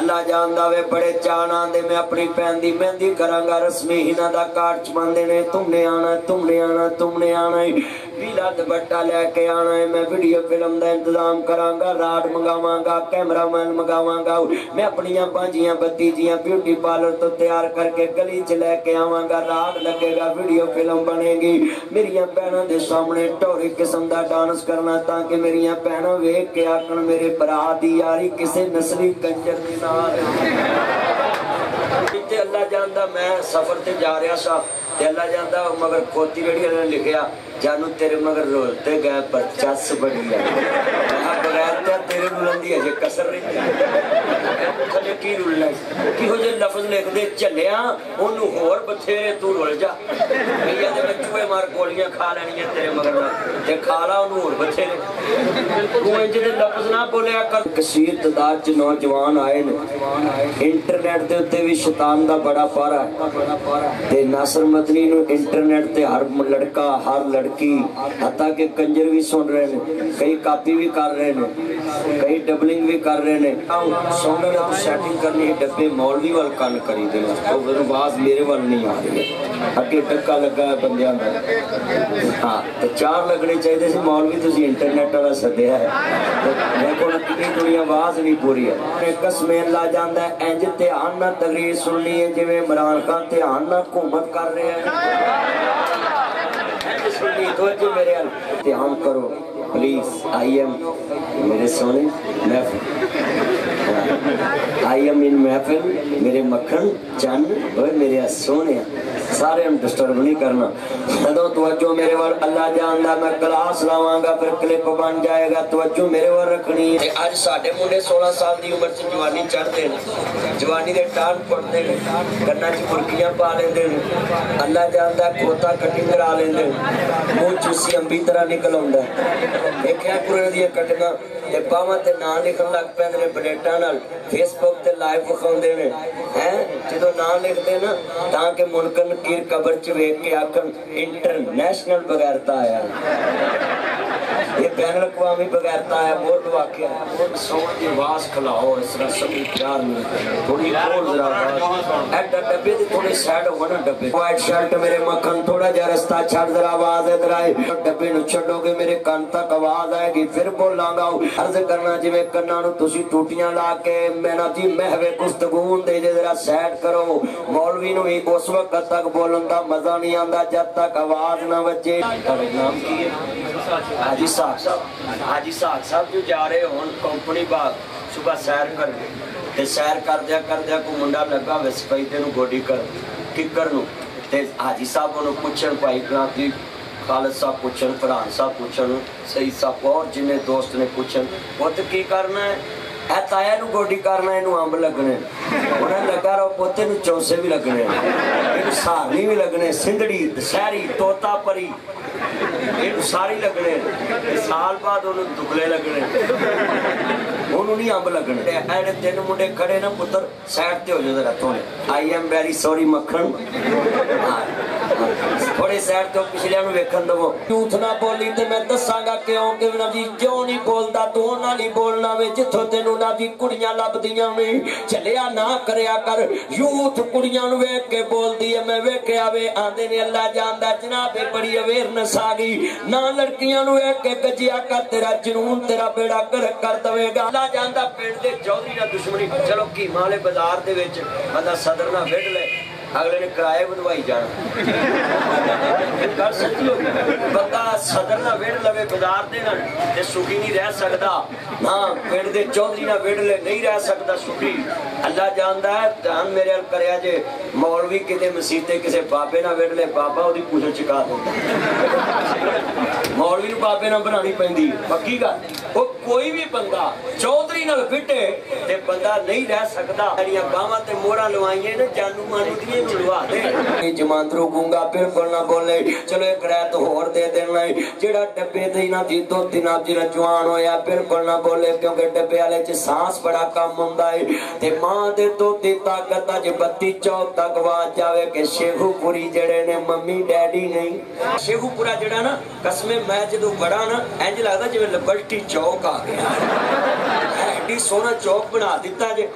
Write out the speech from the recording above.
अल्लाह जानदा वे बड़े चाण आंदे मैं अपनी भैन दी मेहंदी करांगा रस्मी हिना दा कार्ड च पांदे ने तुमने आना तुमने आना तुमने आना पीला दुपट्टा लेके आना है मैं वीडियो फिल्म का इंतजाम करांगा राड मंगावांगा कैमरामैन मंगावांगा मैं अपनियां भांजियां भतीजियां ब्यूटी पार्लर तो तैयार करके गली च लेके आवांगा राड लगेगा वीडियो फिल्म बनेगी मेरिया भैनों के सामने टोरी किस्म का डांस करना ताकि मेरिया भैनों वेख के आखन मेरे भरा दी यारी किसी नस्ली कंजर दी नाल अल्लाह जानदा मैं सफर ते जा रहा सा ते अल्लाह जानदा मगर खोती रेड़ी ने लिखिया जानू तेरे मगर रोलते गए पर चस बड़ी है बगैर तो तेरे रुलंदी है कसर नहीं की रुलना किहो जे लफ्ज लिख दे झलिया ओनू होर बथेरे तू रुल जा भैया दे चूहे मार गोलियां खा लैनियां तेरे मगर ते खा ला ओनू होर बथेरे तू इंज दे लफ्ज ना बोलिया कर कसीर तादाद च नौजवान आए ने इंटरनेट दे उत्ते भी शैतान दा बड़ा पारा ते नासर मदनी नू इंटरनेट ते हर लड़का हर लड़की हत्ता के कंजर भी सुन रहे हैं कई कापी भी कर रहे हैं कई डबलिंग भी कर रहे हैं सोने का तो सेटिंग करनी है डब्बे मौलवी वाल कन करी देना तो फिर आवाज मेरे वाल नहीं आ रही है अगे टक्का लगा है बंदियां का हाँ तो चार लगने चाहिए सी मौलवी तुसी इंटरनेट वाला सद्या है मेरे को कितनी थोड़ी आवाज नहीं पूरी है कसमें ला जाता है इंज ध्यान ना तकरीर सुननी है जिवें इमरान खान ध्यान ना हुकूमत कर रहे हैं तो मेरे ध्यान करो प्लीज आई एम मेरे सोने महफिल आई एम इन महफिल मेरे मक्खन चंद और मेरे सोने सारे हम डिस्टर्ब नहीं करना जो तवज्जो मेरे वाल अल्लाह जानदा मैं क्लास लावांगा फिर क्लिप बन जाएगा तवज्जो मेरे वाल रखनी है आज साडे मुंडे 16 साल की उम्र च जवानी चढ़ते हैं जवानी दे टान पड़ते हैं गन्ना च बुरकियां पा लेंदे हैं अल्लाह जानदा खोता कटिंग करा लेंदे मुंह चूसी अंबी तरह निकल आउंदा देखिया कुरे दी कटिंगा ते बावां ते नाम लिखन लग पैंदे ने प्लेटां नाल फेसबुक ते लाइव विखाउंदे ने हैं जदों नाम लिखदे ना तां कि मुनकर कीर कबर च वेख के आखन इंटरनेशनल बगैरता आया ये बैन अवी बगैरता है बोल लवा के सोन की आवाज खिलाओ इस तरह सभी प्यार में थोड़ी बोल जरा आवाज डब्बे दी थोड़ी साइड हो ना डब्बे वाइट शर्ट मेरे मक्खन थोड़ा जा रास्ता छड़ जरा आवाज इधर आए डब्बे नु छड्डोगे मेरे कान तक आवाज आएगी फिर बोलांगा अर्ज करना जिवें कन्ना नु तुसी टूटियां ला के मैना जी महवे गुफ्तगू दे जरा साइड करो मौलवी नु भी उस वक्त तक बोलन दा मजा नहीं आंदा जब तक आवाज ना बजे नाम की है हाजी साहब जो जा रहे हो कंपनी बाग सुबह सैर कर सैर करद्या को मुंडा लगा वे सफाईते गोडी कर किकर हाजी साहब उन्होंने पूछन भाई क्रांति खालिद साहब पूछन प्रधान साहब पूछन सईद साहब और जिन्हें दोस्त ने पूछन पुत की करना है ताया नू गोडी करना इनू अंब लगने उन्हें लगा रहो पोते नू चौसे भी लगने इनू सारनी भी लगने सिंधड़ी दशहरी तोता परी इनू सारी लगने साल बाद उन्होंने दुगले लगने उन्होंने नहीं अंब लगने ऐसे तीन मुंडे खड़े ना पुत्र साइड ते हो जाओ जरा थोड़े आई एम वेरी सॉरी मक्खन थोड़े साइड तो पिछले वेखन दवो झूठ ना बोली ते मैं दसांगा क्यों कि नबी क्यों नहीं बोलदा तू ना नहीं बोलना वे जिथों तेनू नबी कुड़ियां लभदियां ने चलिया ना करया कर यूथ कुड़ियां नु वेख के बोलदी है मैं वेखया वे आंदे ने अल्लाह जानदा जनाबे बड़ी अवेयरनेस आ गई ना लड़कियां नु वेख के गजिया कर तेरा जुनून तेरा बेड़ा कर दवेगा अल्लाह जानदा पिंड दे चौधरी ना दुश्मनी चलो की माले बाजार दे विच बंदा सदर ना वेड ले अगले ने किराए बधवाई जाना गल सच्ची हो बंदा सदर ना वेड़ लवे बाजार दे ना ते सुखी नहीं रह सकदा ना पिंड दे चौधरी ना वेड़ ले नहीं रह सकदा सुखी अल्लाह जानदा है ध्यान मेरे अल करया जे मौलवी किते मसीते किसे बाबे ना वेड़ ले बाबा ओदी पूछ चुका देंदा मौलवी नु बाबे ना बनानी पैंदी पक्की गल वो कोई भी बंदा चौधरी नाल फिटे ते बंदा नहीं रह सकदा जेड़ियां बावां ते मोहरां लवाईयां ने जानू मानू दी लवा दे जमानत रोकूंगा बिल्कुल ना बोले चलो एक रात होर दे देना जेड़ा डब्बे ते ना दी दो तीन जिला जवान होया बिल्कुल ना बोले क्योंकि डब्बे वाले च सांस बड़ा कम हुंदा है ते मां दे दुध दी ताकत अज 32 चौक तक आवाज जावे कि शेखूपुरी जेड़े ने मम्मी डैडी नहीं शेखूपुरा जेड़ा ना कसमे मैं जदों बड़ा ना इंज लगदा जिवें लिबर्टी चौक आ गया एडी सोहना चौक बना दिता जे